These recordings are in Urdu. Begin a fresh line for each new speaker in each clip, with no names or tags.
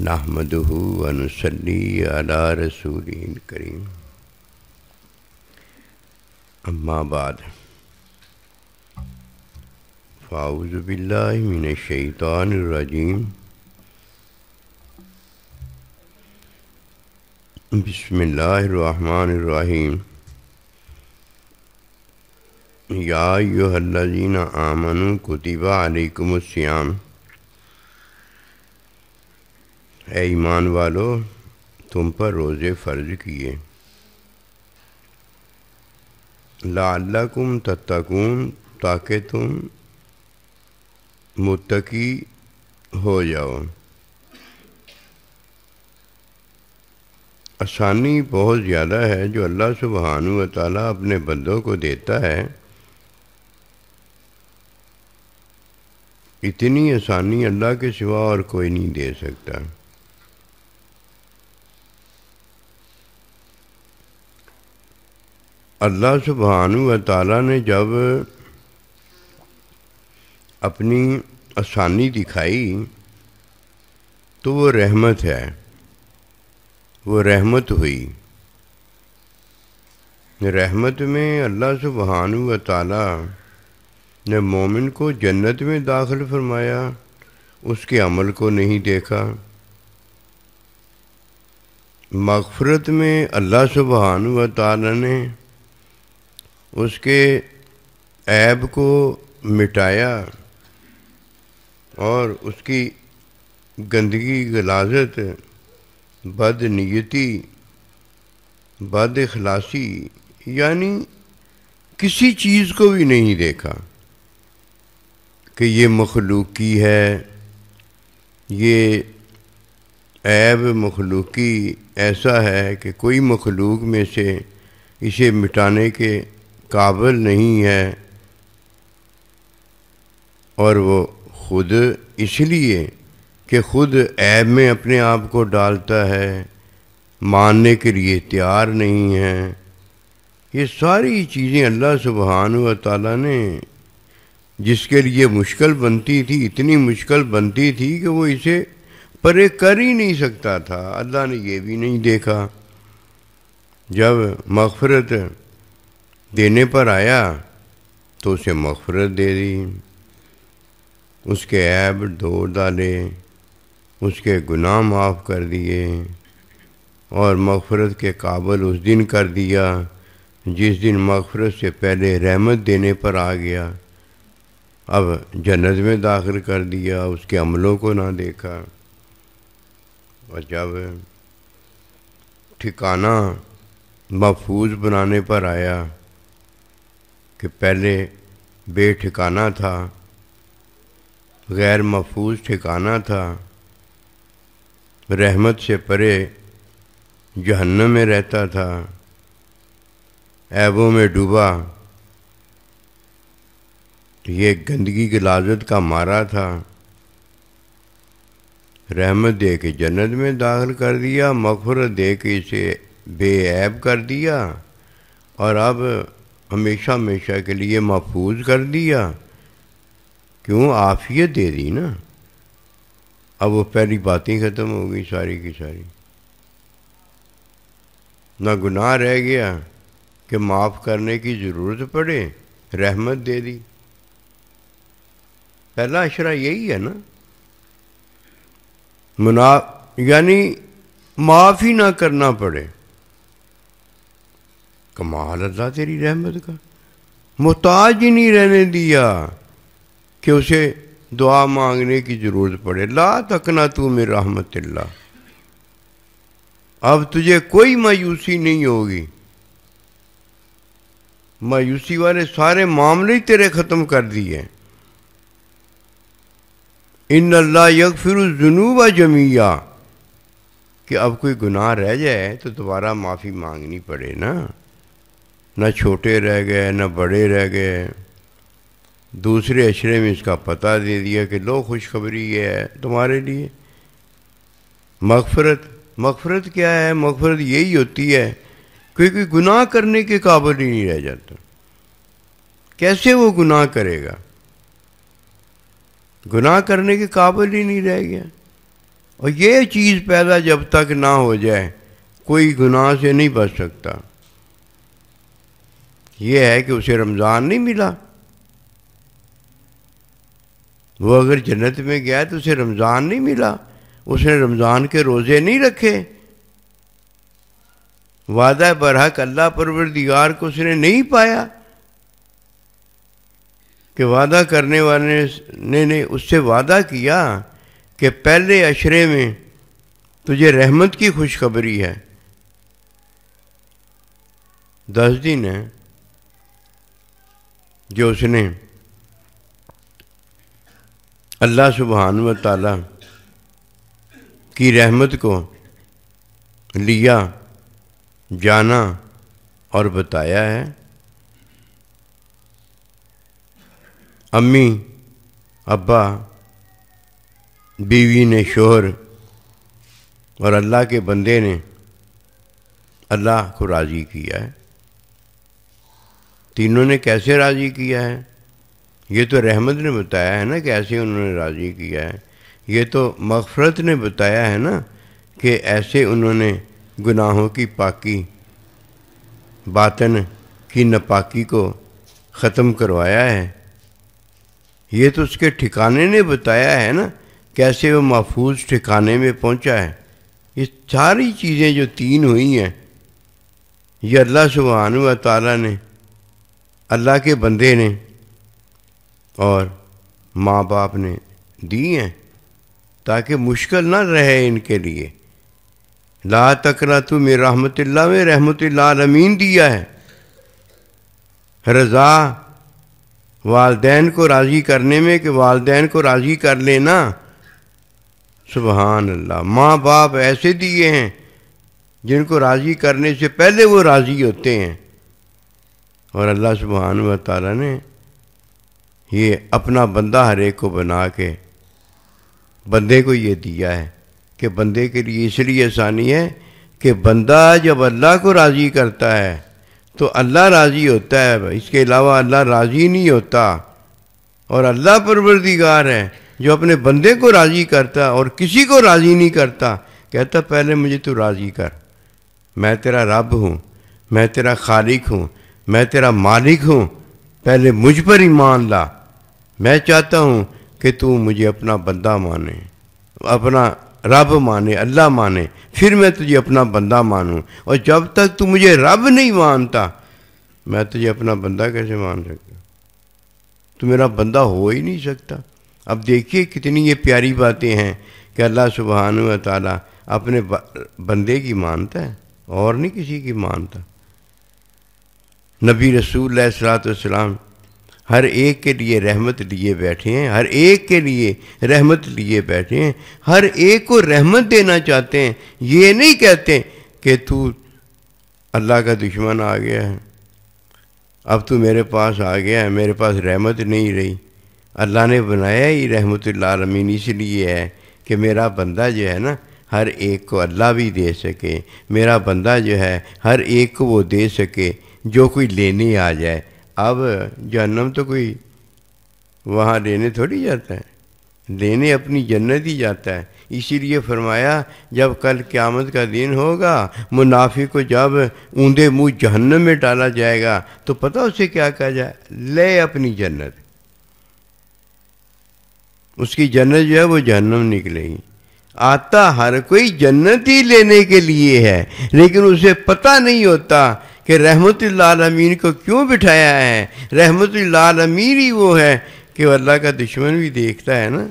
نحمدہ ونصلی علی رسولہ الکریم اما بعد فاعوذ باللہ من الشیطان الرجیم بسم اللہ الرحمن الرحیم یا ایھا الذین آمنوا کتب علیکم الصیام اے ایمان والو تم پر روزے فرض کیے لعلکم تتقون تاکہ تم متقی ہو جاؤ۔ آسانی بہت زیادہ ہے جو اللہ سبحانہ و تعالیٰ اپنے بندوں کو دیتا ہے، اتنی آسانی اللہ کے سوا اور کوئی نہیں دے سکتا۔ اللہ سبحانہ و تعالیٰ نے جب اپنی آسانی دکھائی تو وہ رحمت ہے، وہ رحمت ہوئی۔ رحمت میں اللہ سبحانہ و تعالیٰ نے مومن کو جنت میں داخل فرمایا، اس کے عمل کو نہیں دیکھا۔ مغفرت میں اللہ سبحانہ و تعالیٰ نے اس کے عیب کو مٹایا اور اس کی گندگی، غلاظت، بد نیتی، بد اخلاصی یعنی کسی چیز کو بھی نہیں دیکھا کہ یہ مخلوقی ہے، یہ عیب مخلوقی ایسا ہے کہ کوئی مخلوق میں سے اسے مٹانے کے قابل نہیں ہے، اور وہ خود اس لیے کہ خود عیب میں اپنے آپ کو ڈالتا ہے، ماننے کے لیے تیار نہیں ہے۔ یہ ساری چیزیں اللہ سبحانہ و تعالیٰ نے جس کے لیے مشکل بنتی تھی، اتنی مشکل بنتی تھی کہ وہ اسے پرے کر ہی نہیں سکتا تھا، اللہ نے یہ بھی نہیں دیکھا۔ جب مغفرت دینے پر آیا تو اسے مغفرت دے دی، اس کے عیب دھو ڈالے، اس کے گناہ معاف کر دیے، اور مغفرت کے قابل اس دن کر دیا جس دن مغفرت سے پہلے رحمت دینے پر آ گیا۔ اب جنت میں داخل کر دیا، اس کے عملوں کو نہ دیکھا۔ اور جب ٹھکانہ محفوظ بنانے پر آیا کہ پہلے بے ٹھکانہ تھا، غیر محفوظ ٹھکانہ تھا، رحمت سے پرے جہنم میں رہتا تھا، عیبوں میں ڈوبا، یہ گندگی غلاظت کا مارا تھا، رحمت دے کے جنت میں داخل کر دیا، مغفرت دے کے اسے بے عیب کر دیا، اور اب ہمیشہ ہمیشہ کے لیے محفوظ کر دیا۔ کیوں؟ عافیت دے دی نا۔ اب وہ پہلی باتیں ختم ہو گئی ساری کی ساری، نہ گناہ رہ گیا کہ معاف کرنے کی ضرورت پڑے، رحمت دے دی۔ پہلا اشرہ یہی ہے نا، یعنی معاف ہی نہ کرنا پڑے۔ کمال اللہ تیری رحمت کا، محتاج ہی نہیں رہنے دیا کہ اسے دعا مانگنے کی ضرورت پڑے۔ لا تقنطوا من رحمت اللہ، اب تجھے کوئی مایوسی نہیں ہوگی، مایوسی والے سارے معاملے ہی تیرے ختم کر دیے۔ ان اللہ یغفر الذنوب جميعا، کہ اب کوئی گناہ رہ جائے تو دوبارہ معافی مانگنی پڑے نا، نہ چھوٹے رہ گئے نہ بڑے رہ گئے۔ دوسرے اشرے میں اس کا پتہ دے دیا کہ لو خوشخبری یہ ہے تمہارے لیے۔ مغفرت کیا ہے؟ مغفرت یہی ہوتی ہے کہ کوئی گناہ کرنے کے قابل ہی نہیں رہ جاتا۔ کیسے وہ گناہ کرے گا؟ گناہ کرنے کے قابل ہی نہیں رہ گیا۔ اور یہ چیز پیدا جب تک نہ ہو جائے کوئی گناہ سے نہیں بچ سکتا۔ یہ ہے کہ اسے رمضان نہیں ملا، وہ اگر جنت میں گیا تو اسے رمضان نہیں ملا، اس نے رمضان کے روزے نہیں رکھے، وعدہ برحق اللہ پروردگار کو اس نے نہیں پایا کہ وعدہ کرنے والے نے اس سے وعدہ کیا کہ پہلے عشرے میں تجھے رحمت کی خوشخبری ہے۔ 10 دن ہے جو اس نے اللہ سبحانہ و تعالی کی رحمت کو لیا، جانا اور بتایا ہے۔ امی، ابا، بیوی نے، شوہر اور اللہ کے بندے نے اللہ کو راضی کیا ہے۔ تینوں نے کیسے راضی کیا ہے؟ یہ تو رحمت نے بتایا ہے نا کیسے انہوں نے راضی کیا ہے، یہ تو مغفرت نے بتایا ہے نا کہ ایسے انہوں نے گناہوں کی پاکی، باطن کی ناپاکی کو ختم کروایا ہے۔ یہ تو اس کے ٹھکانے نے بتایا ہے نا کیسے وہ محفوظ ٹھکانے میں پہنچا ہے۔ یہ ساری چیزیں جو 3 ہوئی ہیں یہ اللہ سبحانہ و تعالیٰ نے، اللہ کے بندے نے اور ماں باپ نے دی ہیں تاکہ مشکل نہ رہے ان کے لیے۔ لا تقنطوا من رحمت اللہ میں رحمت للعالمین دیا ہے۔ رضا والدین کو راضی کرنے میں کہ والدین کو راضی کر لینا، سبحان اللہ، ماں باپ ایسے دیے ہیں جن کو راضی کرنے سے پہلے وہ راضی ہوتے ہیں۔ اور اللہ سبحانہ و تعالیٰ نے یہ اپنا بندہ ہر ایک کو بنا کے بندے کو یہ دیا ہے کہ بندے کے لیے اس لیے آسانی ہے کہ بندہ جب اللہ کو راضی کرتا ہے تو اللہ راضی ہوتا ہے، اس کے علاوہ اللہ راضی نہیں ہوتا۔ اور اللہ پروردگار ہے جو اپنے بندے کو راضی کرتا اور کسی کو راضی نہیں کرتا، کہتا پہلے مجھے تو راضی کر، میں تیرا رب ہوں، میں تیرا خالق ہوں، میں تیرا مالک ہوں، پہلے مجھ پر ایمان لا، میں چاہتا ہوں کہ تو مجھے اپنا بندہ مانے، اپنا رب مانے، اللہ مانے، پھر میں تجھے اپنا بندہ مانوں۔ اور جب تک تو مجھے رب نہیں مانتا میں تجھے اپنا بندہ کیسے مان سکتا؟ تو میرا بندہ ہو ہی نہیں سکتا۔ اب دیکھیے کتنی یہ پیاری باتیں ہیں کہ اللہ سبحانہ و تعالیٰ اپنے بندے کی مانتا ہے اور نہیں کسی کی مانتا۔ نبی رسول اللہ صلی اللہ علیہ وسلم ہر ایک کے لیے رحمت لیے بیٹھے ہیں، ہر ایک کے لیے رحمت لیے بیٹھے ہیں، ہر ایک کو رحمت دینا چاہتے ہیں۔ یہ نہیں کہتے کہ تو اللہ کا دشمن آ گیا ہے، اب تو میرے پاس آ گیا ہے، میرے پاس رحمت نہیں رہی۔ اللہ نے بنایا ہی رحمت للعالمین اس لیے ہے کہ میرا بندہ جو ہے نا ہر ایک کو اللہ بھی دے سکے، میرا بندہ جو ہے ہر ایک کو وہ دے سکے جو کوئی لینے آ جائے۔ اب جہنم تو کوئی وہاں لینے تھوڑی جاتا ہے، لینے اپنی جنت ہی جاتا ہے۔ اسی لیے فرمایا جب کل قیامت کا دن ہوگا، منافق کو جب اوندے منہ جہنم میں ڈالا جائے گا تو پتہ اسے کیا کہا جائے؟ لے اپنی جنت۔ اس کی جنت جو ہے وہ جہنم نکلے گی۔ آتا ہر کوئی جنت ہی لینے کے لیے ہے، لیکن اسے پتہ نہیں ہوتا کہ رحمت للعالمین کو کیوں بٹھایا ہے۔ رحمت للعالمین ہی وہ ہے کہ وہ اللہ کا دشمن بھی دیکھتا ہے نا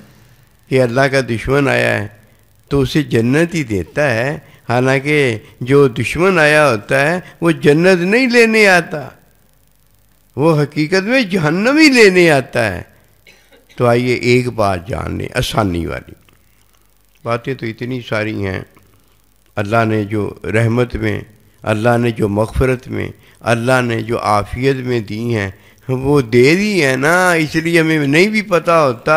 کہ اللہ کا دشمن آیا ہے تو اسے جنت ہی دیتا ہے، حالانکہ جو دشمن آیا ہوتا ہے وہ جنت نہیں لینے آتا، وہ حقیقت میں جہنم ہی لینے آتا ہے۔ تو آئیے ایک بات جان لیں، آسانی والی باتیں تو اتنی ساری ہیں۔ اللہ نے جو رحمت میں، اللہ نے جو مغفرت میں، اللہ نے جو عافیت میں دی ہیں وہ دے دی ہیں نا، اس لیے ہمیں نہیں بھی پتہ ہوتا۔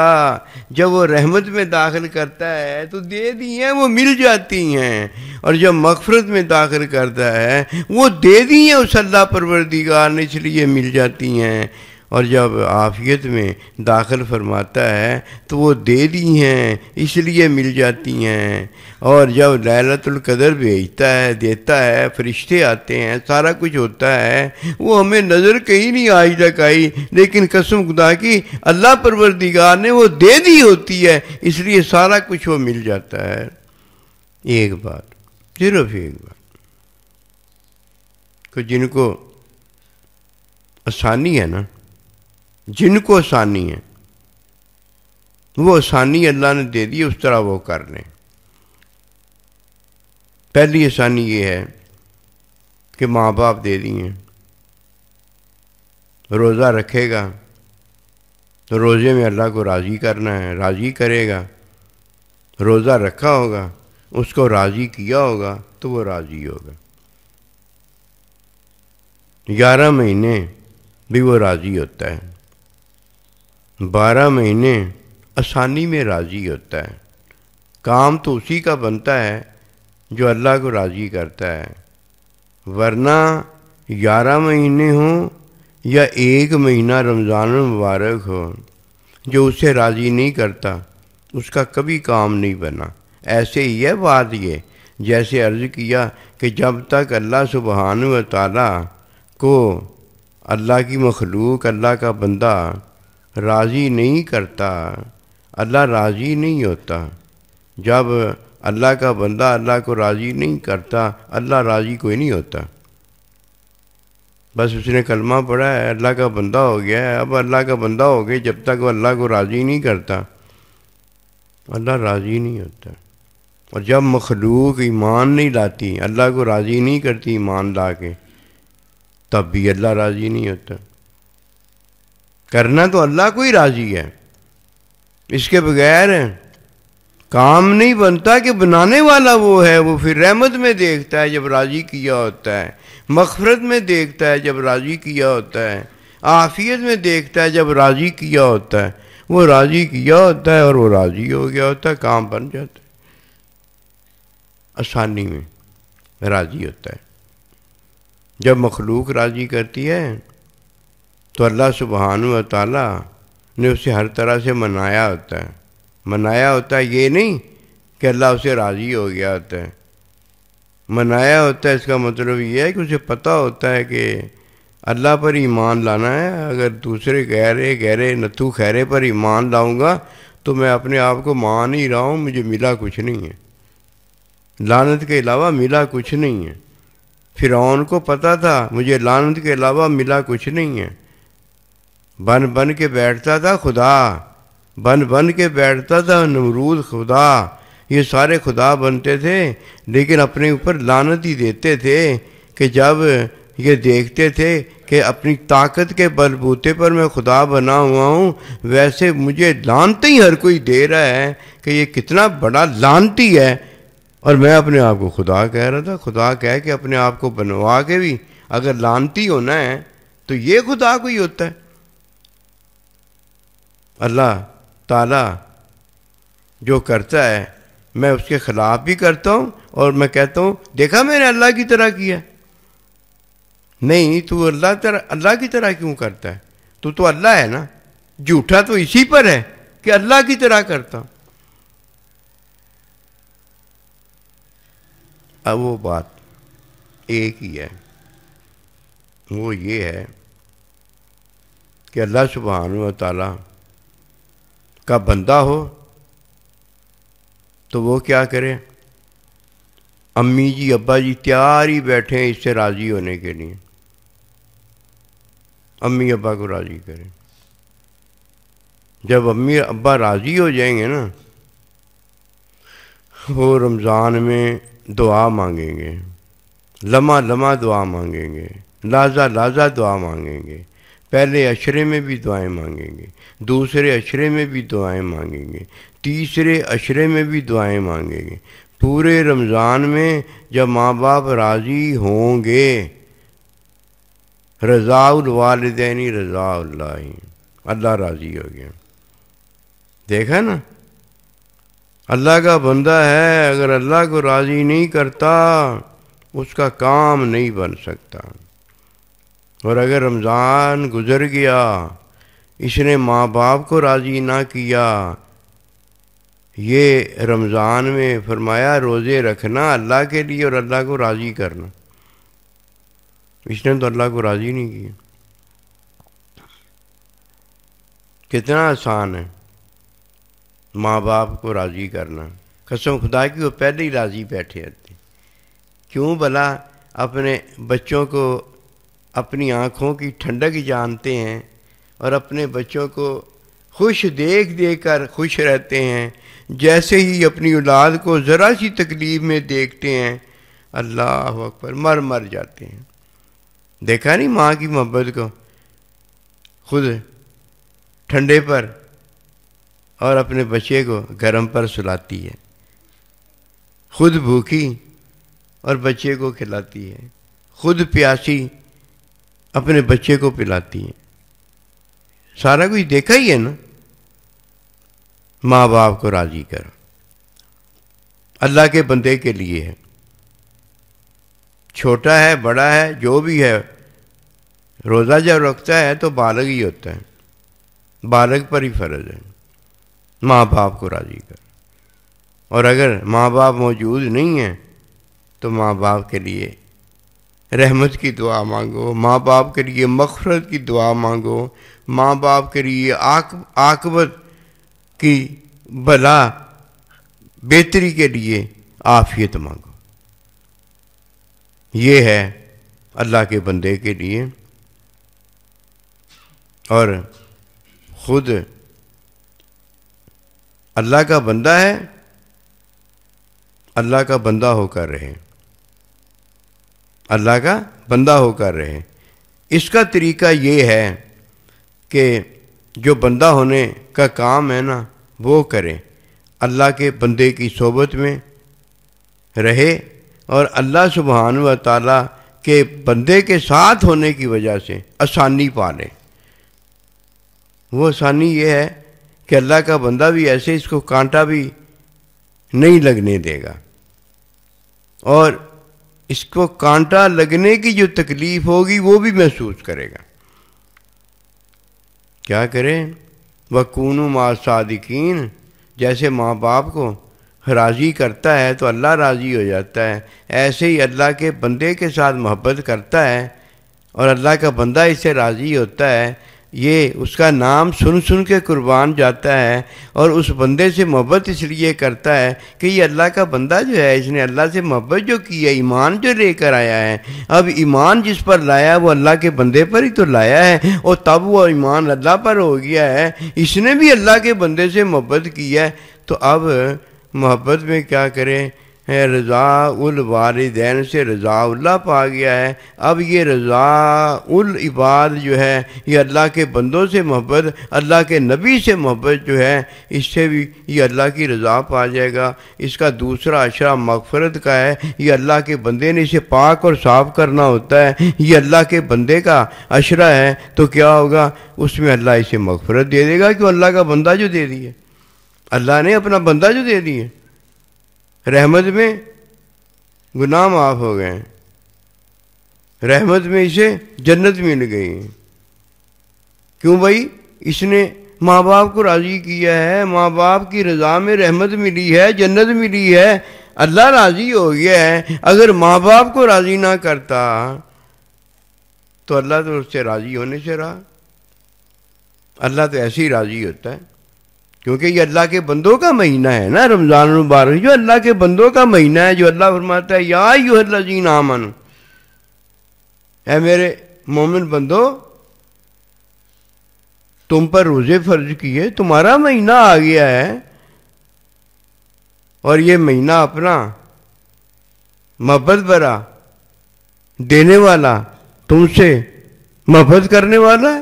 جب وہ رحمت میں داخل کرتا ہے تو دے دی ہیں، وہ مل جاتی ہیں، اور جب مغفرت میں داخل کرتا ہے وہ دے دی ہیں اس اللہ پروردگار نے، اس لیے مل جاتی ہیں۔ اور جب عافیت میں داخل فرماتا ہے تو وہ دے دی ہیں اس لیے مل جاتی ہیں، اور جب لیلۃ القدر بھیجتا ہے، دیتا ہے، فرشتے آتے ہیں، سارا کچھ ہوتا ہے، وہ ہمیں نظر کہیں نہیں آج تک آئی، لیکن قسم خدا کی اللہ پروردگار نے وہ دے دی ہوتی ہے، اس لیے سارا کچھ وہ مل جاتا ہے۔ ایک بات، صرف ایک بات کہ جن کو آسانی ہے نا، جن کو آسانی ہے وہ آسانی اللہ نے دے دی، اس طرح وہ کر لیں۔ پہلی آسانی یہ ہے کہ ماں باپ دے دیے، روزہ رکھے گا تو روزے میں اللہ کو راضی کرنا ہے، راضی کرے گا، روزہ رکھا ہوگا، اس کو راضی کیا ہوگا تو وہ راضی ہوگا، 11 مہینے بھی وہ راضی ہوتا ہے، 12 مہینے آسانی میں راضی ہوتا ہے۔ کام تو اسی کا بنتا ہے جو اللہ کو راضی کرتا ہے، ورنہ 11 مہینے ہوں یا 1 مہینہ رمضان المبارک ہو، جو اسے راضی نہیں کرتا اس کا کبھی کام نہیں بنا۔ ایسے ہی ہے بات، یہ جیسے عرض کیا کہ جب تک اللہ سبحانہ و تعالیٰ کو اللہ کی مخلوق، اللہ کا بندہ راضی نہیں کرتا، اللہ راضی نہیں ہوتا۔ جب اللہ کا بندہ اللہ کو راضی نہیں کرتا، اللہ راضی کوئی نہیں ہوتا۔ بس اس نے کلمہ پڑھا ہے، اللہ کا بندہ ہو گیا ہے، اب اللہ کا بندہ ہو گیا، جب تک وہ اللہ کو راضی نہیں کرتا اللہ راضی نہیں ہوتا۔ اور جب مخلوق ایمان نہیں لاتی، اللہ کو راضی نہیں کرتی ایمان لا کے، تب بھی اللہ راضی نہیں ہوتا۔ کرنا تو اللہ کو ہی راضی ہے، اس کے بغیر کام نہیں بنتا، کہ بنانے والا وہ ہے، وہ پھر رحمت میں دیکھتا ہے جب راضی کیا ہوتا ہے، مغفرت میں دیکھتا ہے جب راضی کیا ہوتا ہے، عافیت میں دیکھتا ہے جب راضی کیا ہوتا ہے، وہ راضی کیا ہوتا ہے اور وہ راضی ہو گیا ہوتا ہے، کام بن جاتا ہے، آسانی میں راضی ہوتا ہے۔ جب مخلوق راضی کرتی ہے تو اللہ سبحانہ و تعالیٰ نے اسے ہر طرح سے منایا ہوتا ہے۔ منایا ہوتا ہے یہ نہیں کہ اللہ اسے راضی ہو گیا ہوتا ہے، منایا ہوتا ہے اس کا مطلب یہ ہے کہ اسے پتہ ہوتا ہے کہ اللہ پر ایمان لانا ہے، اگر دوسرے گہرے نتھو خیرے پر ایمان لاؤں گا تو میں اپنے آپ کو مان ہی رہا ہوں، مجھے ملا کچھ نہیں ہے، لعنت کے علاوہ ملا کچھ نہیں ہے۔ فرعون کو پتہ تھا مجھے لعنت کے علاوہ ملا کچھ نہیں ہے، بن کے بیٹھتا تھا خدا، بن کے بیٹھتا تھا نمرود خدا، یہ سارے خدا بنتے تھے لیکن اپنے اوپر لعنت ہی دیتے تھے کہ جب یہ دیکھتے تھے کہ اپنی طاقت کے بل بوتے پر میں خدا بنا ہوا ہوں، ویسے مجھے لعنت ہی ہر کوئی دے رہا ہے کہ یہ کتنا بڑا لعنتی ہے، اور میں اپنے آپ کو خدا کہہ رہا تھا۔ خدا کہہ کے اپنے آپ کو بنوا کے بھی اگر لعنتی ہونا ہے تو یہ خدا کوئی ہوتا ہے۔ اللہ تعالیٰ جو کرتا ہے میں اس کے خلاف بھی کرتا ہوں، اور میں کہتا ہوں دیکھا میں نے اللہ کی طرح کیا، نہیں تو اللہ کی طرح کیوں کرتا ہے، تو اللہ ہے نا، جھوٹا تو اسی پر ہے کہ اللہ کی طرح کرتا ہوں۔ اب وہ بات ایک ہی ہے، وہ یہ ہے کہ اللہ سبحانہ و تعالیٰ کا بندہ ہو تو وہ کیا کرے، امی جی ابا جی تیار ہی بیٹھے ہیں اس سے راضی ہونے کے لیے، امی ابا کو راضی کریں۔ جب امی ابا راضی ہو جائیں گے نا، وہ رمضان میں دعا مانگیں گے، لمحہ لمحہ دعا مانگیں گے، لحظہ لحظہ دعا مانگیں گے، پہلے عشرے میں بھی دعائیں مانگیں گے، دوسرے عشرے میں بھی دعائیں مانگیں گے، تیسرے عشرے میں بھی دعائیں مانگیں گے۔ پورے رمضان میں جب ماں باپ راضی ہوں گے، رضا الوالدین رضا اللہ، اللہ راضی ہو گیا۔ دیکھا نا، اللہ کا بندہ ہے، اگر اللہ کو راضی نہیں کرتا اس کا کام نہیں بن سکتا۔ اور اگر رمضان گزر گیا اس نے ماں باپ کو راضی نہ کیا۔ یہ رمضان میں فرمایا روزے رکھنا اللہ کے لیے اور اللہ کو راضی کرنا، اس نے تو اللہ کو راضی نہیں کیا۔ کتنا آسان ہے ماں باپ کو راضی کرنا، قسم خدا کی وہ پہلے ہی راضی بیٹھے رہتے۔ کیوں بھلا اپنے بچوں کو اپنی آنکھوں کی ٹھنڈک جانتے ہیں اور اپنے بچوں کو خوش دیکھ دیکھ کر خوش رہتے ہیں، جیسے ہی اپنی اولاد کو ذرا سی تکلیف میں دیکھتے ہیں اللہ اکبر مر جاتے ہیں۔ دیکھا نہیں ماں کی محبت کو، خود ٹھنڈے پر اور اپنے بچے کو گرم پر سلاتی ہے، خود بھوکی اور بچے کو کھلاتی ہے، خود پیاسی اپنے بچے کو پلاتی ہے۔ سارا کچھ دیکھا ہی ہے نا۔ ماں باپ کو راضی کرو، اللہ کے بندے کے لیے ہے، چھوٹا ہے بڑا ہے جو بھی ہے، روزہ جب رکھتا ہے تو بالغ ہی ہوتا ہے، بالغ پر ہی فرض ہے ماں باپ کو راضی کر۔ اور اگر ماں باپ موجود نہیں ہیں تو ماں باپ کے لیے رحمت کی دعا مانگو، ماں باپ کے لیے مغفرت کی دعا مانگو، ماں باپ کے لیے عاقبت کی بھلا بہتری کے لیے عافیت مانگو۔ یہ ہے اللہ کے بندے کے لیے۔ اور خود اللہ کا بندہ ہے، اللہ کا بندہ ہو کر رہے، اللہ کا بندہ ہو کر رہے۔ اس کا طریقہ یہ ہے کہ جو بندہ ہونے کا کام ہے نا وہ کرے، اللہ کے بندے کی صحبت میں رہے اور اللہ سبحانہ و تعالیٰ کے بندے کے ساتھ ہونے کی وجہ سے آسانی پالے۔ وہ آسانی یہ ہے کہ اللہ کا بندہ بھی ایسے اس کو کانٹا بھی نہیں لگنے دے گا، اور اس کو کانٹا لگنے کی جو تکلیف ہوگی وہ بھی محسوس کرے گا۔ کیا کرے؟ وَكُونُوا مَعَ الصَّادِقِينَ، جیسے ماں باپ کو راضی کرتا ہے تو اللہ راضی ہو جاتا ہے، ایسے ہی اللہ کے بندے کے ساتھ محبت کرتا ہے اور اللہ کا بندہ اس سے راضی ہوتا ہے۔ یہ اس کا نام سن سن کے قربان جاتا ہے اور اس بندے سے محبت اس لیے کرتا ہے کہ یہ اللہ کا بندہ جو ہے، اس نے اللہ سے محبت جو کی ہے، ایمان جو لے کر آیا ہے، اب ایمان جس پر لایا ہے وہ اللہ کے بندے پر ہی تو لایا ہے، اور تب وہ ایمان اللہ پر ہو گیا ہے۔ اس نے بھی اللہ کے بندے سے محبت کی ہے، تو اب محبت میں کیا کریں؟ رضا الوالدین سے رضا اللہ پا گیا ہے۔ اب یہ رضا العباد جو ہے، یہ اللہ کے بندوں سے محبت، اللہ کے نبی سے محبت جو ہے، اس سے بھی یہ اللہ کی رضا پا جائے گا۔ اس کا دوسرا اشرہ مغفرت کا ہے، یہ اللہ کے بندے نے اسے پاک اور صاف کرنا ہوتا ہے، یہ اللہ کے بندے کا اشرہ ہے، تو کیا ہوگا؟ اس میں اللہ اسے مغفرت دے دے گا، کیوں؟ اللہ کا بندہ جو دے دی ہے، اللہ نے اپنا بندہ جو دے دی ہے۔ رحمت میں گناہ معاف ہو گئے ہیں، رحمت میں اسے جنت مل گئی ہے۔ کیوں بھائی؟ اس نے ماں باپ کو راضی کیا ہے، ماں باپ کی رضا میں رحمت ملی ہے، جنت ملی ہے، اللہ راضی ہو گیا ہے۔ اگر ماں باپ کو راضی نہ کرتا تو اللہ تو اس سے راضی ہونے سے رہا۔ اللہ تو ایسے ہی راضی ہوتا ہے، کیونکہ یہ اللہ کے بندوں کا مہینہ ہے نا، رمضان المبارک جو اللہ کے بندوں کا مہینہ ہے، جو اللہ فرماتا ہے یا ایھا الذین آمنوا، اے میرے مومن بندو تم پر روزے فرض کیے، تمہارا مہینہ آ گیا ہے، اور یہ مہینہ اپنا محبت بھرا دینے والا، تم سے محبت کرنے والا ہے۔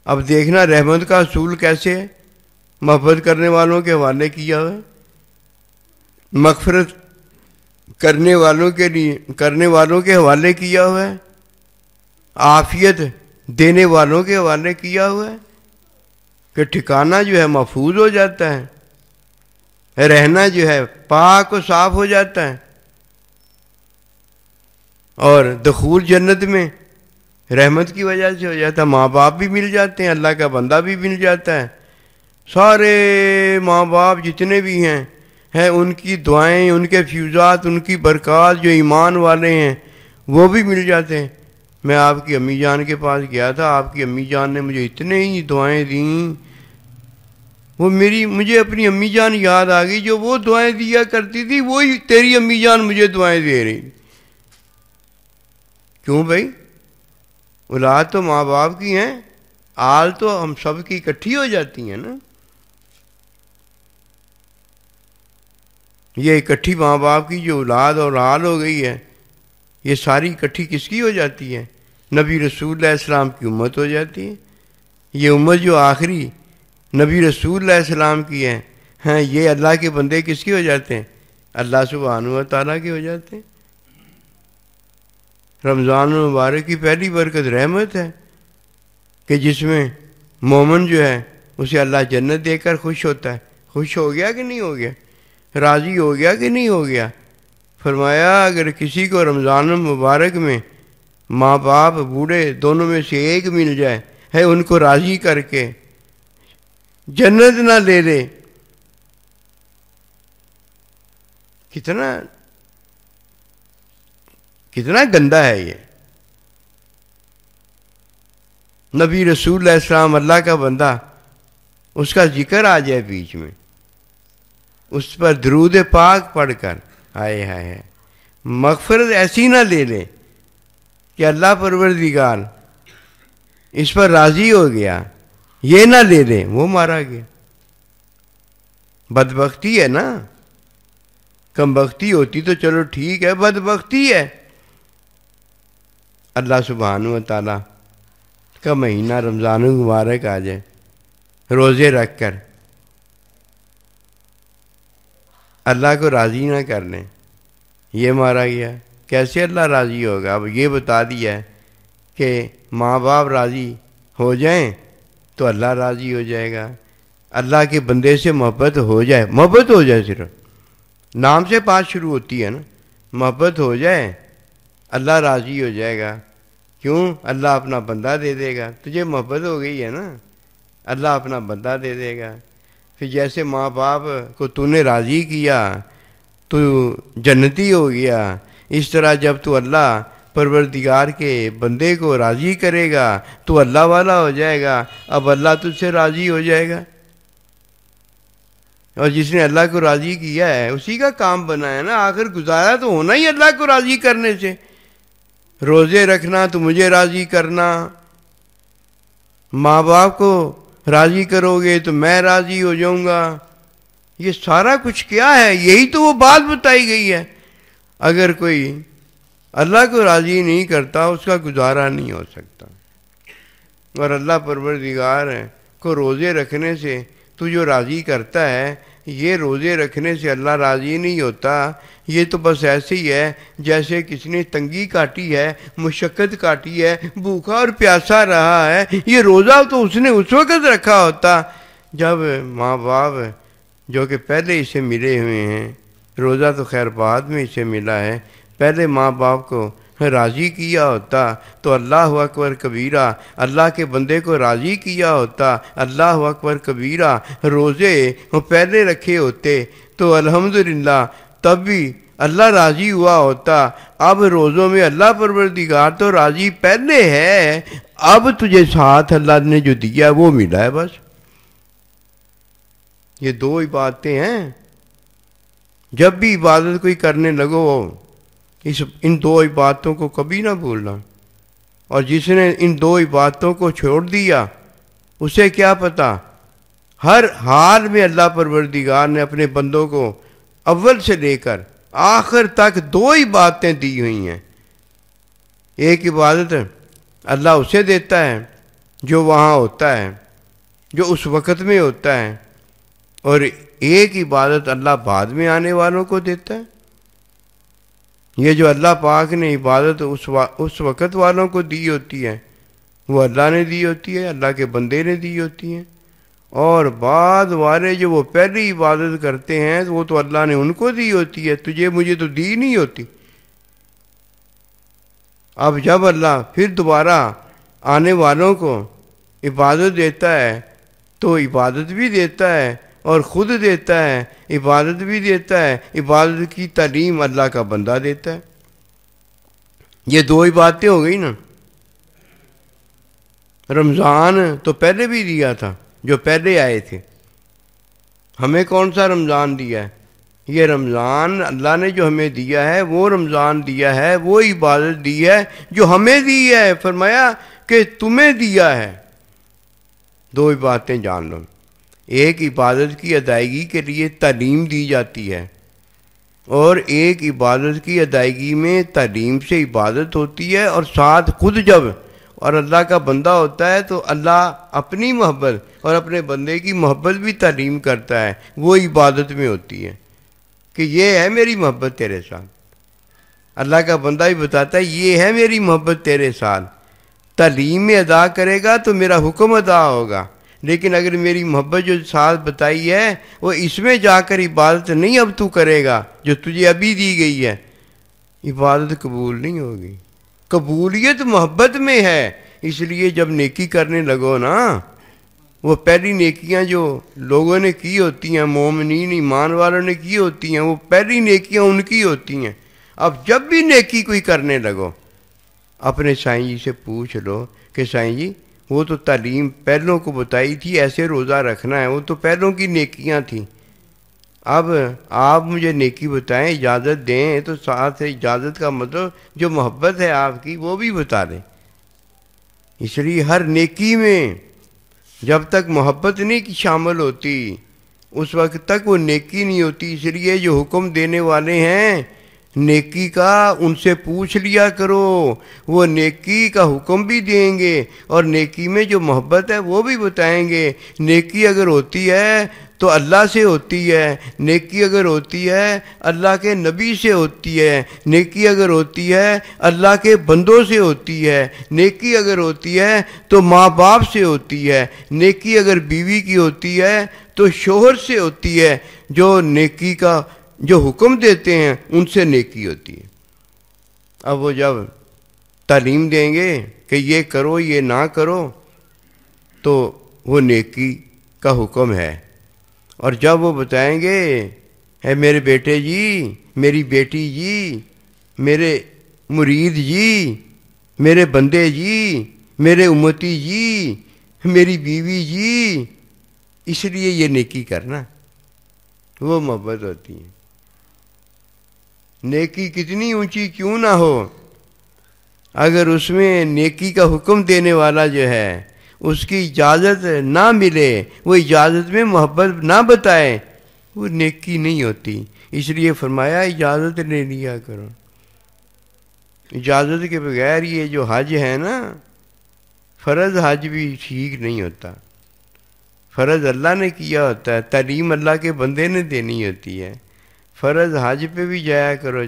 اب دیکھنا رحمت کا اصول کیسے ہے، محبت کرنے والوں کے حوالے کیا ہوا ہے، مغفرت کرنے والوں کے لیے کرنے والوں کے حوالے کیا ہوا ہے، عافیت دینے والوں کے حوالے کیا ہوا ہے، کہ ٹھکانہ جو ہے محفوظ ہو جاتا ہے، رہنا جو ہے پاک و صاف ہو جاتا ہے، اور دخول جنت میں رحمت کی وجہ سے ہو جاتا ہے. ماں باپ بھی مل جاتے ہیں, اللہ کا بندہ بھی مل جاتا ہے. سارے ماں باپ جتنے بھی ہیں ان کی دعائیں, ان کے فیوزات, ان کی برکات, جو ایمان والے ہیں وہ بھی مل جاتے ہیں. میں آپ کی امی جان کے پاس گیا تھا, آپ کی امی جان نے مجھے اتنے ہی دعائیں دیں, وہ مجھے اپنی امی جان یاد آ گئی, جو وہ دعائیں دیا کرتی تھی وہی تیری امی جان مجھے دعائیں دے رہی. کیوں بھائی؟ اولاد تو ماں باپ کی ہیں, آل تو ہم سب کی اکٹھی ہو جاتی ہیں نا. یہ اکٹھی ماں باپ کی جو اولاد اور آل ہو گئی ہے, یہ ساری اکٹھی کس کی ہو جاتی ہے؟ نبی رسول اللہ السلام کی امت ہو جاتی ہے. یہ امت جو آخری نبی رسول اللہ السلام کی ہے, یہ اللہ کے بندے کس کے ہو جاتے ہیں؟ اللہ سبحانہ و تعالیٰ کے ہو جاتے ہیں. رمضان المبارک کی پہلی برکت رحمت ہے کہ جس میں مومن جو ہے اسے اللہ جنت دے کر خوش ہوتا ہے. خوش ہو گیا کہ نہیں ہو گیا؟ راضی ہو گیا کہ نہیں ہو گیا؟ فرمایا اگر کسی کو رمضان المبارک میں ماں باپ بوڑھے دونوں میں سے ایک مل جائے ان کو راضی کر کے جنت نہ لے لے, کتنا گندا ہے یہ. نبی رسول اللہ السلام اللہ کا بندہ, اس کا ذکر آ جائے بیچ میں, اس پر درود پاک پڑھ کر ہائے ہائے مغفرت ایسی نہ لے لے کہ اللہ پروردگار اس پر راضی ہو گیا, یہ نہ لے لے, وہ مارا گیا. بدبختی ہے نا, کم بختی ہوتی تو چلو ٹھیک ہے, بدبختی ہے. اللہ سبحانہ و تعالیٰ کا مہینہ رمضان المبارک آ جائے, روزے رکھ کر اللہ کو راضی نہ کر لیں, یہ مارا گیا. کیسے اللہ راضی ہوگا؟ اب یہ بتا دیا ہے کہ ماں باپ راضی ہو جائیں تو اللہ راضی ہو جائے گا. اللہ کے بندے سے محبت ہو جائے صرف نام سے بات شروع ہوتی ہے نا, محبت ہو جائے اللہ راضی ہو جائے گا. کیوں؟ اللہ اپنا بندہ دے دے گا. تجھے محبت ہو گئی ہے نا, اللہ اپنا بندہ دے دے گا. پھر جیسے ماں باپ کو تو نے راضی کیا تو جنتی ہو گیا, اس طرح جب تو اللہ پروردگار کے بندے کو راضی کرے گا تو اللہ والا ہو جائے گا. اب اللہ تجھ سے راضی ہو جائے گا, اور جس نے اللہ کو راضی کیا ہے اسی کا کام بنا ہے نا. آخر گزارا تو ہونا ہی اللہ کو راضی کرنے سے. روزے رکھنا تو مجھے راضی کرنا, ماں باپ کو راضی کرو گے تو میں راضی ہو جاؤں گا. یہ سارا کچھ کیا ہے؟ یہی تو وہ بات بتائی گئی ہے. اگر کوئی اللہ کو راضی نہیں کرتا اس کا گزارا نہیں ہو سکتا. اور اللہ پروردگار کو روزے رکھنے سے تو جو راضی کرتا ہے, یہ روزے رکھنے سے اللہ راضی نہیں ہوتا. یہ تو بس ایسے ہی ہے جیسے کسی نے تنگی کاٹی ہے, مشقت کاٹی ہے, بھوکا اور پیاسا رہا ہے. یہ روزہ تو اس نے اس وقت رکھا ہوتا جب ماں باپ جو کہ پہلے اسے ملے ہوئے ہیں, روزہ تو خیر بعد میں اسے ملا ہے, پہلے ماں باپ کو راضی کیا ہوتا تو اللہ اکبر کبیرہ, اللہ کے بندے کو راضی کیا ہوتا اللہ اکبر کبیرہ, روزے پہلے رکھے ہوتے تو الحمدللہ تب بھی اللہ راضی ہوا ہوتا. اب روزوں میں اللہ پروردگار تو راضی پہلے ہے, اب تجھے ساتھ اللہ نے جو دیا وہ ملا ہے بس. یہ دو عبادتیں ہیں. جب بھی عبادت کوئی کرنے لگو ان دو عبادتوں کو کبھی نہ بھولنا. اور جس نے ان دو عبادتوں کو چھوڑ دیا اسے کیا پتا, ہر حال میں اللہ پروردگار نے اپنے بندوں کو اول سے لے کر آخر تک دو عبادتیں دی ہوئی ہیں. ایک عبادت اللہ اسے دیتا ہے جو وہاں ہوتا ہے, جو اس وقت میں ہوتا ہے, اور ایک عبادت اللہ بعد میں آنے والوں کو دیتا ہے. یہ جو اللہ پاک نے عبادت اس وقت والوں کو دی ہوتی ہے وہ اللہ نے دی ہوتی ہے, اللہ کے بندے نے دی ہوتی ہیں. اور بعد والے جو وہ پہلی عبادت کرتے ہیں وہ تو اللہ نے ان کو دی ہوتی ہے, تجھے مجھے تو دی نہیں ہوتی. اب جب اللہ پھر دوبارہ آنے والوں کو عبادت دیتا ہے تو عبادت بھی دیتا ہے اور خود دیتا ہے، عبادت بھی دیتا ہے، عبادت کی تعلیم اللہ کا بندہ دیتا ہے۔ یہ دو ہی باتیں ہو گئی نا۔ رمضان تو پہلے بھی دیا تھا جو پہلے آئے تھے، ہمیں کون سا رمضان دیا ہے؟ یہ رمضان اللہ نے جو ہمیں دیا ہے وہ رمضان دیا ہے، وہ عبادت دی ہے جو ہمیں دی ہے، فرمایا کہ تمہیں دیا ہے۔ دو ہی باتیں جان لو، ایک عبادت کی ادائیگی کے لیے تعلیم دی جاتی ہے، اور ایک عبادت کی ادائیگی میں تعلیم سے عبادت ہوتی ہے، اور ساتھ خود جب اور اللہ کا بندہ ہوتا ہے تو اللہ اپنی محبت اور اپنے بندے کی محبت بھی تعلیم کرتا ہے، وہ عبادت میں ہوتی ہے کہ یہ ہے میری محبت تیرے ساتھ۔ اللہ کا بندہ بھی بتاتا ہے یہ ہے میری محبت تیرے ساتھ، تعلیم میں ادا کرے گا تو میرا حکم ادا ہوگا، لیکن اگر میری محبت جو ساتھ بتائی ہے وہ اس میں جا کر عبادت نہیں اب تو کرے گا جو تجھے ابھی دی گئی ہے، عبادت قبول نہیں ہوگی۔ قبولیت محبت میں ہے، اس لیے جب نیکی کرنے لگو نا، وہ پہلی نیکیاں جو لوگوں نے کی ہوتی ہیں، مومنین ایمان والوں نے کی ہوتی ہیں، وہ پہلی نیکیاں ان کی ہوتی ہیں۔ اب جب بھی نیکی کوئی کرنے لگو اپنے سائیں جی سے پوچھ لو کہ سائیں جی وہ تو تعلیم پہلوں کو بتائی تھی ایسے روزہ رکھنا ہے، وہ تو پہلوں کی نیکیاں تھیں، اب آپ مجھے نیکی بتائیں، اجازت دیں، تو ساتھ اجازت کا مطلب جو محبت ہے آپ کی وہ بھی بتا دیں۔ اس لیے ہر نیکی میں جب تک محبت نہیں شامل ہوتی اس وقت تک وہ نیکی نہیں ہوتی۔ اس لیے جو حکم دینے والے ہیں نیکی کا ان سے پوچھ لیا کرو، وہ نیکی کا حکم بھی دیں گے اور نیکی میں جو محبت ہے وہ بھی بتائیں گے۔ نیکی اگر ہوتی ہے تو اللہ سے ہوتی ہے، نیکی اگر ہوتی ہے اللہ کے نبی سے ہوتی ہے، نیکی اگر ہوتی ہے اللہ کے بندوں سے ہوتی ہے، نیکی اگر ہوتی ہے تو ماں باپ سے ہوتی ہے، نیکی اگر بیوی کی ہوتی ہے تو شوہر سے ہوتی ہے، جو نیکی کا جو حکم دیتے ہیں ان سے نیکی ہوتی ہے۔ اب وہ جب تعلیم دیں گے کہ یہ کرو یہ نہ کرو تو وہ نیکی کا حکم ہے، اور جب وہ بتائیں گے اے میرے بیٹے جی، میری بیٹی جی، میرے مرید جی، میرے بندے جی، میرے امتی جی، میری بیوی جی، اس لیے یہ نیکی کرنا، وہ محبت ہوتی ہے۔ نیکی کتنی اونچی کیوں نہ ہو، اگر اس میں نیکی کا حکم دینے والا جو ہے اس کی اجازت نہ ملے، وہ اجازت میں محبت نہ بتائے، وہ نیکی نہیں ہوتی۔ اس لیے فرمایا اجازت لے لیا کرو، اجازت کے بغیر یہ جو حج ہے نا، فرض حج بھی ٹھیک نہیں ہوتا، فرض اللہ نے کیا ہوتا ہے، تعلیم اللہ کے بندے نے دینی ہوتی ہے۔ فرض حج پہ بھی جایا کرو،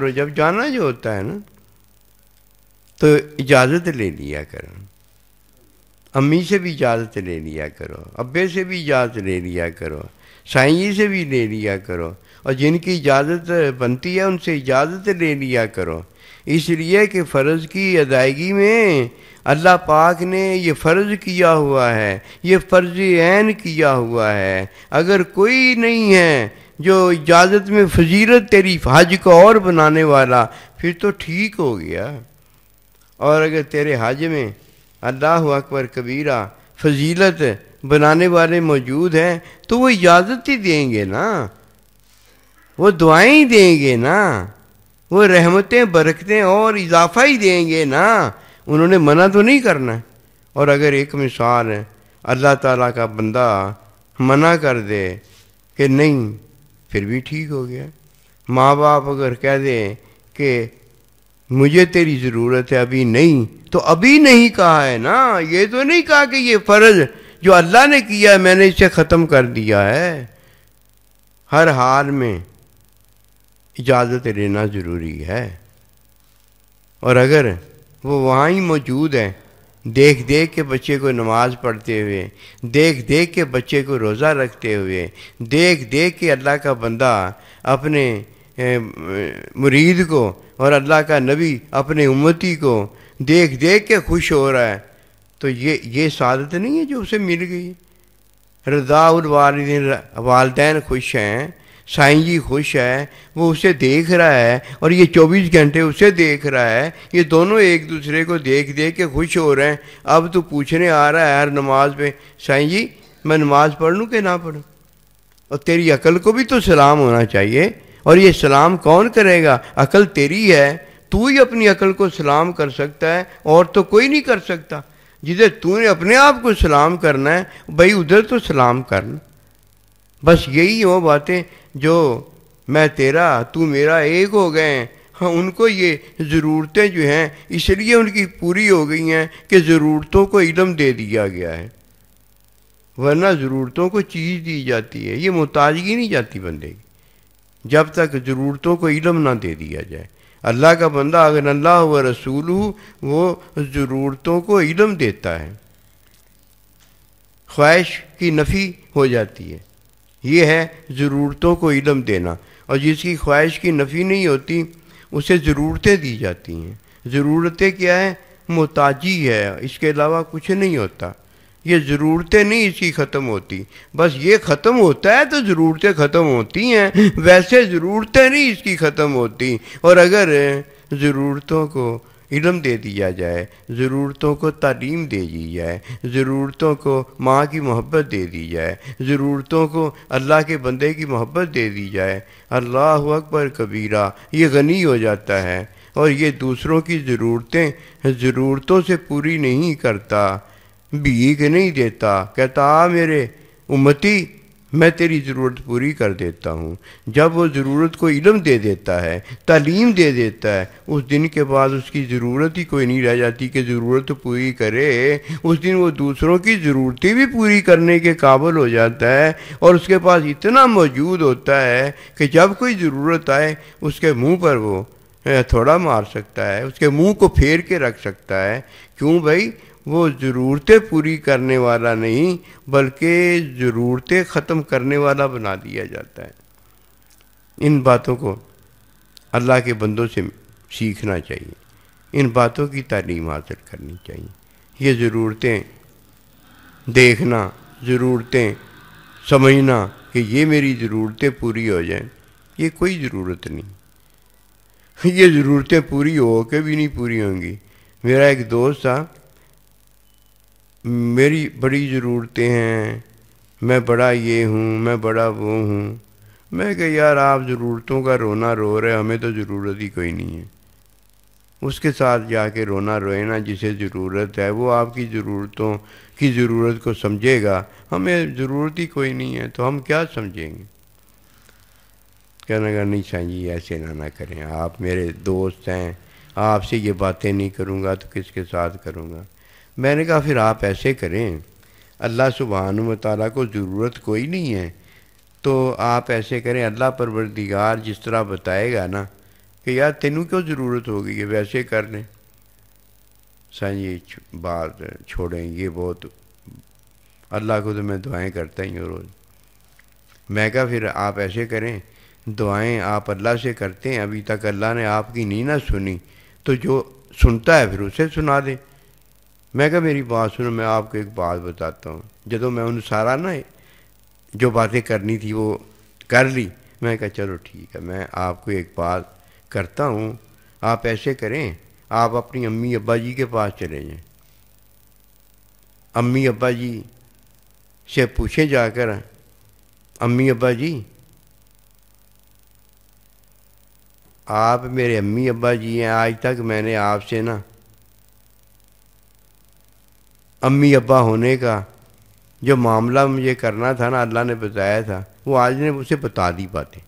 جب جانا جو ہوتا ہے نا تو اجازت لے لیا کرو، امی سے بھی اجازت لے لیا کرو، ابے سے بھی اجازت لے لیا کرو، سائیں جی سے بھی لے لیا کرو، اور جن کی اجازت بنتی ہے ان سے اجازت لے لیا کرو، اس لیے کہ فرض کی ادائیگی میں اللہ پاک نے یہ فرض کیا ہوا ہے، یہ فرض عین کیا ہوا ہے۔ اگر کوئی نہیں ہے جو اجازت میں فضیلت تیری حج کو اور بنانے والا، پھر تو ٹھیک ہو گیا، اور اگر تیرے حج میں اللہ اکبر کبیرہ فضیلت بنانے والے موجود ہیں تو وہ اجازت ہی دیں گے نا، وہ دعائیں ہی دیں گے نا، وہ رحمتیں برکتیں اور اضافہ ہی دیں گے نا، انہوں نے منع تو نہیں کرنا۔ اور اگر ایک مثال ہے اللہ تعالیٰ کا بندہ منع کر دے کہ نہیں، پھر بھی ٹھیک ہو گیا۔ ماں باپ اگر کہہ دیں کہ مجھے تیری ضرورت ہے ابھی نہیں، تو ابھی نہیں کہا ہے نا، یہ تو نہیں کہا کہ یہ فرض جو اللہ نے کیا ہے میں نے اسے ختم کر دیا ہے۔ ہر حال میں اجازت لینا ضروری ہے، اور اگر وہ وہاں ہی موجود ہیں، دیکھ دیکھ کے بچے کو نماز پڑھتے ہوئے، دیکھ دیکھ کے بچے کو روزہ رکھتے ہوئے، دیکھ دیکھ کے اللہ کا بندہ اپنے مرید کو اور اللہ کا نبی اپنے امتی کو دیکھ دیکھ کے خوش ہو رہا ہے، تو یہ سعادت نہیں ہے جو اسے مل گئی؟ رضا الوالدین، والدین خوش ہیں، سائیں جی خوش ہے، وہ اسے دیکھ رہا ہے اور یہ 24 گھنٹے اسے دیکھ رہا ہے، یہ دونوں ایک دوسرے کو دیکھ دیکھ کے خوش ہو رہے ہیں۔ اب تو پوچھنے آ رہا ہے ہر نماز پہ، سائیں جی میں نماز پڑھ لوں کہ نہ پڑھوں؟ اور تیری عقل کو بھی تو سلام ہونا چاہیے، اور یہ سلام کون کرے گا؟ عقل تیری ہے، تو ہی اپنی عقل کو سلام کر سکتا ہے، اور تو کوئی نہیں کر سکتا۔ جدھر تو نے اپنے آپ کو سلام کرنا ہے بھائی ادھر تو سلام کرنا۔ بس یہی وہ باتیں جو میں تیرا تو میرا ایک ہو گئے ہیں، ہاں ان کو یہ ضرورتیں جو ہیں اس لیے ان کی پوری ہو گئی ہیں کہ ضرورتوں کو علم دے دیا گیا ہے، ورنہ ضرورتوں کو چیز دی جاتی ہے، یہ محتاجگی نہیں جاتی بندے کی جب تک ضرورتوں کو علم نہ دے دیا جائے۔ اللہ کا بندہ اگر اللہ و رسول وہ ضرورتوں کو علم دیتا ہے، خواہش کی نفی ہو جاتی ہے، یہ ہے ضرورتوں کو علم دینا۔ اور جس کی خواہش کی نفی نہیں ہوتی اسے ضرورتیں دی جاتی ہیں۔ ضرورتیں کیا ہے؟ محتاجی ہے، اس کے علاوہ کچھ نہیں ہوتا۔ یہ ضرورتیں نہیں اس کی ختم ہوتی، بس یہ ختم ہوتا ہے تو ضرورتیں ختم ہوتی ہیں، ویسے ضرورتیں نہیں اس کی ختم ہوتی۔ اور اگر ضرورتوں کو علم دے دیا جائے، ضرورتوں کو تعلیم دے دی جائے، ضرورتوں کو ماں کی محبت دے دی جائے، ضرورتوں کو اللہ کے بندے کی محبت دے دی جائے، اللہ اکبر کبیرہ، یہ غنی ہو جاتا ہے اور یہ دوسروں کی ضرورتوں سے پوری نہیں کرتا، بھیک نہیں دیتا، کہتا آ میرے امتی میں تیری ضرورت پوری کر دیتا ہوں۔ جب وہ ضرورت کو علم دے دیتا ہے، تعلیم دے دیتا ہے، اس دن کے بعد اس کی ضرورت ہی کوئی نہیں رہ جاتی کہ ضرورت پوری کرے۔ اس دن وہ دوسروں کی ضرورتیں بھی پوری کرنے کے قابل ہو جاتا ہے، اور اس کے پاس اتنا موجود ہوتا ہے کہ جب کوئی ضرورت آئے اس کے منہ پر وہ تھوڑا مار سکتا ہے، اس کے منہ کو پھیر کے رکھ سکتا ہے۔ کیوں بھائی؟ وہ ضرورتیں پوری کرنے والا نہیں بلکہ ضرورتیں ختم کرنے والا بنا دیا جاتا ہے۔ ان باتوں کو اللہ کے بندوں سے سیکھنا چاہیے، ان باتوں کی تعلیم حاصل کرنی چاہیے۔ یہ ضرورتیں دیکھنا، ضرورتیں سمجھنا کہ یہ میری ضرورتیں پوری ہو جائیں، یہ کوئی ضرورت نہیں، یہ ضرورتیں پوری ہو کے بھی نہیں پوری ہوں گی۔ میرا ایک دوست تھا، میری بڑی ضرورتیں ہیں، میں بڑا یہ ہوں، میں بڑا وہ ہوں۔ میں کہ یار آپ ضرورتوں کا رونا رو رہے، ہمیں تو ضرورت ہی کوئی نہیں ہے۔ اس کے ساتھ جا کے رونا روئے نا جسے ضرورت ہے، وہ آپ کی ضرورتوں کی ضرورت کو سمجھے گا، ہمیں ضرورت ہی کوئی نہیں ہے تو ہم کیا سمجھیں گے؟ کہنے گا نہیں سائیں جی ایسے نہ کریں، آپ میرے دوست ہیں، آپ سے یہ باتیں نہیں کروں گا تو کس کے ساتھ کروں گا؟ میں نے کہا پھر آپ ایسے کریں، اللہ سبحانہ و تعالیٰ کو ضرورت کوئی نہیں ہے تو آپ ایسے کریں، اللہ پروردگار جس طرح بتائے گا نا کہ یار تینوں کیوں ضرورت ہوگی ہے ویسے کر لیں۔ سائیں جی بات چھوڑیں، یہ بہت اللہ کو تو میں دعائیں کرتا ہی ہوں روز۔ میں کہا پھر آپ ایسے کریں، دعائیں آپ اللہ سے کرتے ہیں، ابھی تک اللہ نے آپ کی نہیں نہ سنی تو جو سنتا ہے پھر اسے سنا دیں۔ میں کہا میری بات سنو، میں آپ کو ایک بات بتاتا ہوں۔ جب میں ان سارا نا جو باتیں کرنی تھی وہ کر لی، میں کہا چلو ٹھیک ہے، میں آپ کو ایک بات کرتا ہوں، آپ ایسے کریں، آپ اپنی امی ابا جی کے پاس چلے جائیں، امی ابا جی سے پوچھیں جا کر، امی ابا جی آپ میرے امی ابا جی ہیں، آج تک میں نے آپ سے نا امی ابا ہونے کا جو معاملہ مجھے کرنا تھا نا اللہ نے بتایا تھا، وہ آج نے اسے بتا دی باتیں،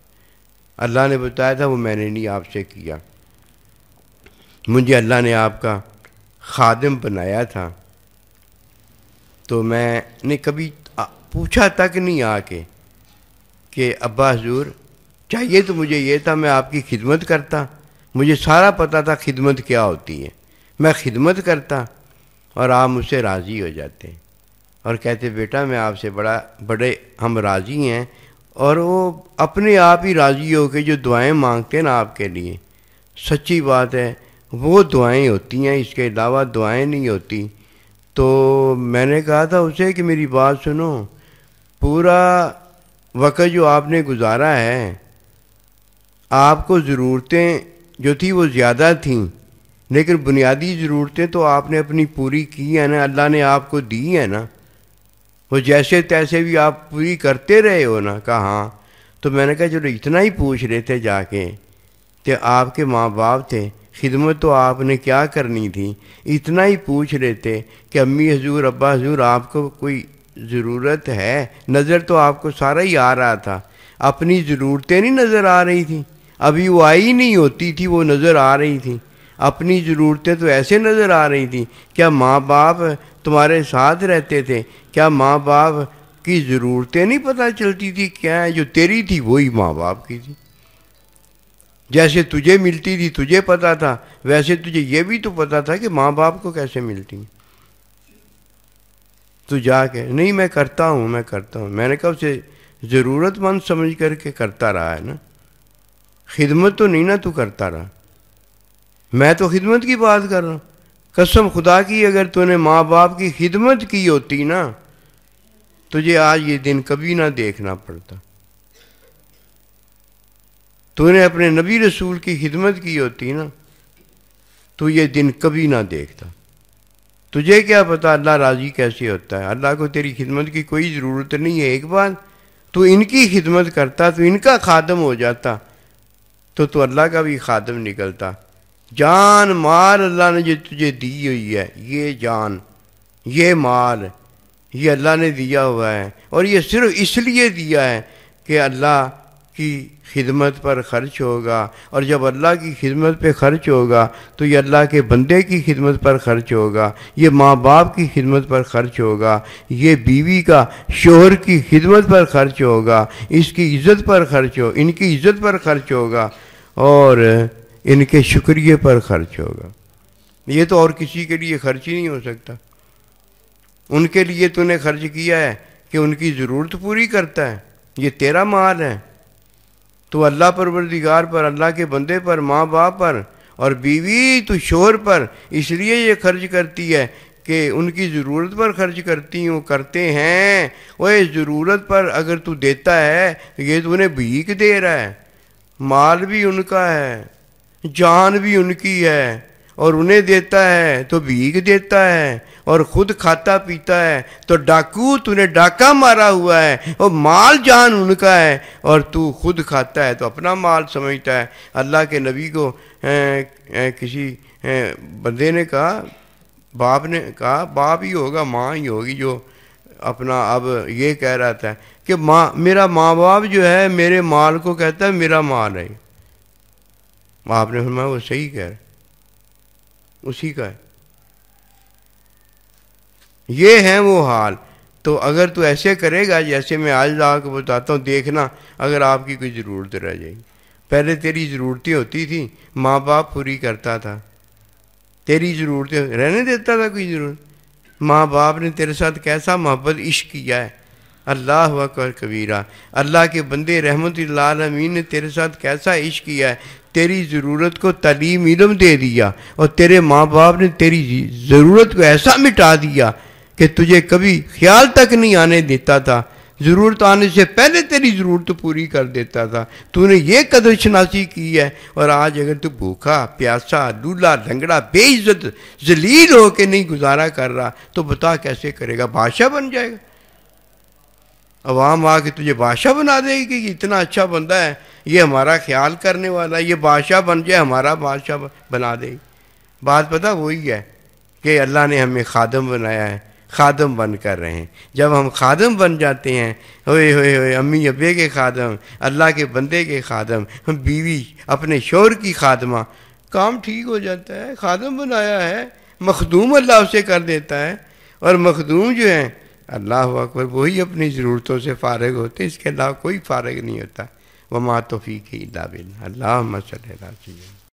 اللہ نے بتایا تھا وہ میں نے نہیں آپ سے کیا، مجھے اللہ نے آپ کا خادم بنایا تھا، تو میں نے کبھی پوچھا تک نہیں آ کے کہ ابا حضور چاہیے تو مجھے یہ تھا میں آپ کی خدمت کرتا، مجھے سارا پتہ تھا خدمت کیا ہوتی ہے، میں خدمت کرتا اور آپ مجھ سے راضی ہو جاتے اور کہتے بیٹا میں آپ سے بڑے ہم راضی ہیں اور وہ اپنے آپ ہی راضی ہو کے جو دعائیں مانگتے ہیں نا آپ کے لیے، سچی بات ہے وہ دعائیں ہوتی ہیں، اس کے علاوہ دعائیں نہیں ہوتی۔ تو میں نے کہا تھا اسے کہ میری بات سنو، پورا وقت جو آپ نے گزارا ہے، آپ کو ضرورتیں جو تھی وہ زیادہ تھیں، لیکن بنیادی ضرورتیں تو آپ نے اپنی پوری کی ہیں نا، اللہ نے آپ کو دی ہیں نا، وہ جیسے تیسے بھی آپ پوری کرتے رہے ہو نا۔ کہا ہاں۔ تو میں نے کہا چلو اتنا ہی پوچھ رہے تھے جا کے کہ آپ کے ماں باپ تھے، خدمت تو آپ نے کیا کرنی تھی، اتنا ہی پوچھ رہے تھے کہ امی حضور ابا حضور آپ کو کوئی ضرورت ہے؟ نظر تو آپ کو سارا ہی آ رہا تھا، اپنی ضرورتیں نہیں نظر آ رہی تھیں، ابھی وہ آئی نہیں ہوتی تھی وہ نظر آ رہی تھیں، اپنی ضرورتیں تو ایسے نظر آ رہی تھیں۔ کیا ماں باپ تمہارے ساتھ رہتے تھے؟ کیا ماں باپ کی ضرورتیں نہیں پتہ چلتی تھی؟ کیا ہے جو تیری تھی وہی ماں باپ کی تھی، جیسے تجھے ملتی تھی تجھے پتا تھا، ویسے تجھے یہ بھی تو پتا تھا کہ ماں باپ کو کیسے ملتی ہیں۔ تو جا کے نہیں میں کرتا ہوں میں نے کہا اسے ضرورت مند سمجھ کر کے کرتا رہا ہے نا، خدمت تو نہیں نا تو کرتا رہا، میں تو خدمت کی بات کر رہا ہوں۔ قسم خدا کی اگر تو نے ماں باپ کی خدمت کی ہوتی نا، تجھے آج یہ دن کبھی نہ دیکھنا پڑتا۔ تو نے اپنے نبی رسول کی خدمت کی ہوتی نا، تو یہ دن کبھی نہ دیکھتا۔ تجھے کیا پتا اللہ راضی کیسے ہوتا ہے؟ اللہ کو تیری خدمت کی کوئی ضرورت نہیں ہے۔ ایک بات تو ان کی خدمت کرتا، تو ان کا خادم ہو جاتا، تو اللہ کا بھی خادم نکلتا۔ جان مال اللہ نے جو تجھے دی ہوئی ہے، یہ جان یہ مال یہ اللہ نے دیا ہوا ہے، اور یہ صرف اس لیے دیا ہے کہ اللہ کی خدمت پر خرچ ہوگا، اور جب اللہ کی خدمت پہ خرچ ہوگا تو یہ اللہ کے بندے کی خدمت پر خرچ ہوگا، یہ ماں باپ کی خدمت پر خرچ ہوگا، یہ بیوی کا شوہر کی خدمت پر خرچ ہوگا، اس کی عزت پر خرچ ہو، ان کی عزت پر خرچ ہوگا، اور ان کے شکریہ پر خرچ ہوگا۔ یہ تو اور کسی کے لیے خرچ ہی نہیں ہو سکتا۔ ان کے لیے تو نے خرچ کیا ہے کہ ان کی ضرورت پوری کرتا ہے، یہ تیرا مال ہے۔ تو اللہ پروردگار پر، اللہ کے بندے پر، ماں باپ پر، اور بیوی تو شوہر پر اس لیے یہ خرچ کرتی ہے کہ ان کی ضرورت پر خرچ کرتے ہیں۔ وہ ضرورت پر اگر تو دیتا ہے یہ تو انہیں بھیک دے رہا ہے، مال بھی ان کا ہے، جان بھی ان کی ہے، اور انہیں دیتا ہے تو بھیک دیتا ہے، اور خود کھاتا پیتا ہے تو ڈاکو، تو نے ڈاکہ مارا ہوا ہے، اور مال جان ان کا ہے، اور تو خود کھاتا ہے تو اپنا مال سمجھتا ہے۔ اللہ کے نبی کو کسی بندے نے کہا، باپ نے کہا، باپ ہی ہوگا ماں ہی ہوگی جو اپنا اب یہ کہہ رہا تھا کہ میرا ماں باپ جو ہے میرے مال کو کہتا ہے میرا مال ہے۔ آپ نے فرمایا وہ صحیح کہہ رہا ہے، اسی کا ہے، یہ ہے وہ حال۔ تو اگر تو ایسے کرے گا جیسے میں آج آپ کو بتاتا ہوں، دیکھنا اگر آپ کی کوئی ضرورت رہ جائے گی۔ پہلے تیری ضرورتیں ہوتی تھیں، ماں باپ پوری کرتا تھا، تیری ضرورتیں رہنے دیتا تھا کوئی ضرورت؟ ماں باپ نے تیرے ساتھ کیسا محبت عشق کیا ہے، اللہ اکبر کبیرہ۔ اللہ کے بندے رحمت اللہ عالمین نے تیرے ساتھ کیسا عشق کیا ہے، تیری ضرورت کو تعلیم علم دے دیا، اور تیرے ماں باپ نے تیری ضرورت کو ایسا مٹا دیا کہ تجھے کبھی خیال تک نہیں آنے دیتا تھا، ضرورت آنے سے پہلے تیری ضرورت پوری کر دیتا تھا۔ تو نے یہ قدر شناسی کی ہے، اور آج اگر تو بھوکا پیاسا لولا لنگڑا بے عزت ذلیل ہو کے نہیں گزارا کر رہا تو بتا کیسے کرے گا؟ بادشاہ بن جائے گا، عوام آ کے تجھے بادشاہ بنا دے گی کہ یہ اتنا اچھا بندہ ہے، یہ ہمارا خیال کرنے والا، یہ بادشاہ بن جائے، ہمارا بادشاہ بنا دے گی۔ بات پتہ وہی ہے کہ اللہ نے ہمیں خادم بنایا ہے، خادم بن کر رہے ہیں۔ جب ہم خادم بن جاتے ہیں، ہوئے ہوئے ہوئے امی ابے کے خادم، اللہ کے بندے کے خادم، ہم بیوی اپنے شوہر کی خادمہ، کام ٹھیک ہو جاتا ہے۔ خادم بنایا ہے، مخدوم اللہ اسے کر دیتا ہے، اور مخدوم جو ہیں اللہ اکبر وہی اپنی ضرورتوں سے فارغ ہوتے، اس کے علاوہ کوئی فارغ نہیں ہوتا۔ وما توفیقی الا باللہ۔ اللہم صلی علی سیدنا